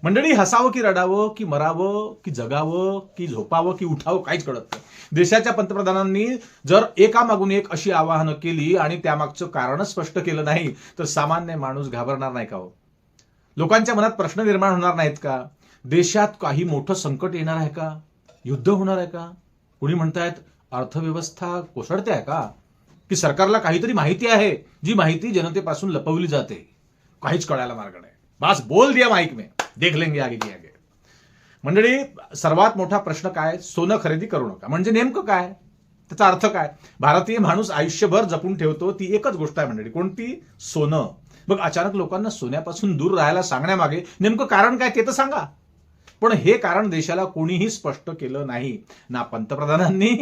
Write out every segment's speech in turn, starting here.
मंडळी, हसावं की रडावं की मरावं की जगावं की झोपावं की उठावं काहीच कळत नाही. देशाच्या पंतप्रधानांनी जर एकामागून एक अशी आवाहनं केली आणि त्यामागचं कारणच स्पष्ट केलं नाही तर सामान्य माणूस घाबरणार नाही का हो? लोकांच्या मनात प्रश्न निर्माण होणार नाहीत का? देशात काही मोठं संकट येणार आहे का? युद्ध होणार आहे का? कुणी म्हणतायत अर्थव्यवस्था कोसळते आहे का? की सरकारला काहीतरी माहिती आहे, जी माहिती जनतेपासून लपवली जाते? काहीच कळायला मार्ग नाही. बस बोल दिया माईक में, देख लेंगे आगे की आगे. मंडळी, सर्वात मोठा प्रश्न काय? सोनं खरेदी करू नका. म्हणजे नेमकं काय? त्याचा अर्थ काय? भारतीय माणूस आयुष्यभर जपून ठेवतो ती एकच गोष्ट आहे मंडळी. कोणती? सोनं. मग अचानक लोकांना सोन्यापासून दूर राहायला सांगण्यामागे नेमकं कारण काय ते तर सांगा. पण हे कारण देशाला कोणीही स्पष्ट केलं नाही. ना पंतप्रधानांनी,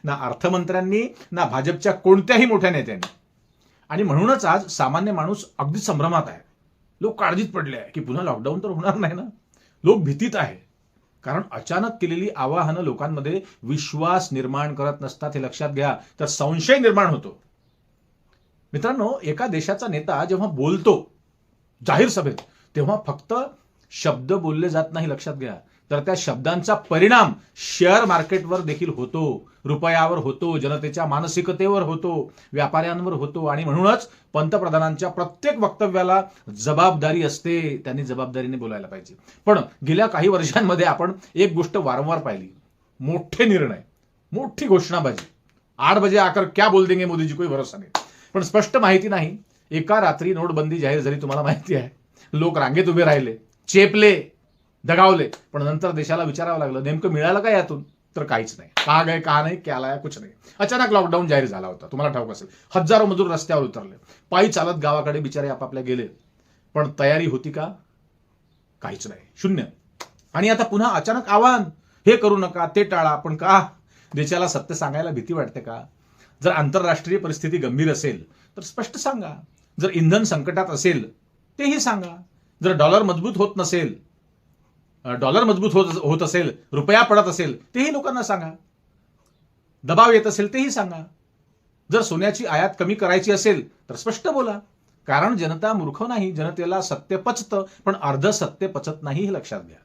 ना अर्थमंत्र्यांनी, ना भाजपच्या कोणत्याही मोठ्या नेत्यांनी. आणि म्हणूनच आज सामान्य माणूस अगदी संभ्रमात आहे. लोक काळजीत पडले आहे की पुन्हा लॉकडाऊन तर होणार नाही ना. लोक भीतीत आहे. कारण अचानक केलेली आवाहनं लोकांमध्ये विश्वास निर्माण करत नसतात, हे लक्षात घ्या. तर संशय निर्माण होतो. मित्रांनो, एका देशाचा नेता जेव्हा बोलतो जाहीर सभेत, तेव्हा फक्त शब्द बोलले जात नाही, लक्षात घ्या. तर त्या शब्दांचा परिणाम शेअर मार्केटवर देखील होतो, रुपयावर होतो, जनतेच्या मानसिकतेवर होतो, व्यापाऱ्यांवर होतो. आणि म्हणूनच पंतप्रधानांच्या प्रत्येक वक्तव्याला जबाबदारी असते. त्यांनी जबाबदारीने बोलायला पाहिजे. पण गेल्या काही वर्षांमध्ये आपण एक गोष्ट वारंवार पाहिली. मोठे निर्णय, मोठी घोषणाबाजी. 8 बजे आकर क्या बोल देंगे मोदी जी, कोई भरोसा नाही. पण स्पष्ट माहिती नाही. एका रात्री नोटबंदी जाहीर झाली, तुम्हाला माहिती आहे. लोक रांगेत उभे राहिले, चेपले, दगावले. पण नंतर देशाला विचारावं लागलं नेमकं मिळालं का यातून? तर काहीच नाही. कहा गए कहा नाही, क्या लाया कुछ नाही. अचानक लॉकडाऊन जाहीर झाला होता, तुम्हाला ठाऊक असेल. हजारो मजूर रस्त्यावर उतरले, पायी चालत गावाकडे बिचारे आपापल्या गेले. पण तयारी होती का? काहीच नाही, शून्य. आणि आता पुन्हा अचानक आव्हान, हे करू नका, ते टाळा. पण का? देशाला सत्य सांगायला भीती वाटते का? जर आंतरराष्ट्रीय परिस्थिती गंभीर असेल तर स्पष्ट सांगा. जर इंधन संकटात असेल तेही सांगा. जर डॉलर मजबूत होत नसेल, डॉलर मजबूत होत असेल, रुपया पडत असेल, तेही लोकांना सांगा. दबाव येत असेल तेही सांगा. जर सोन्याची आयात कमी करायची असेल तर स्पष्ट बोला. कारण जनता मूर्ख नाही. जनतेला सत्य पचतं, पण अर्ध सत्य पचत नाही, हे लक्षात घ्या.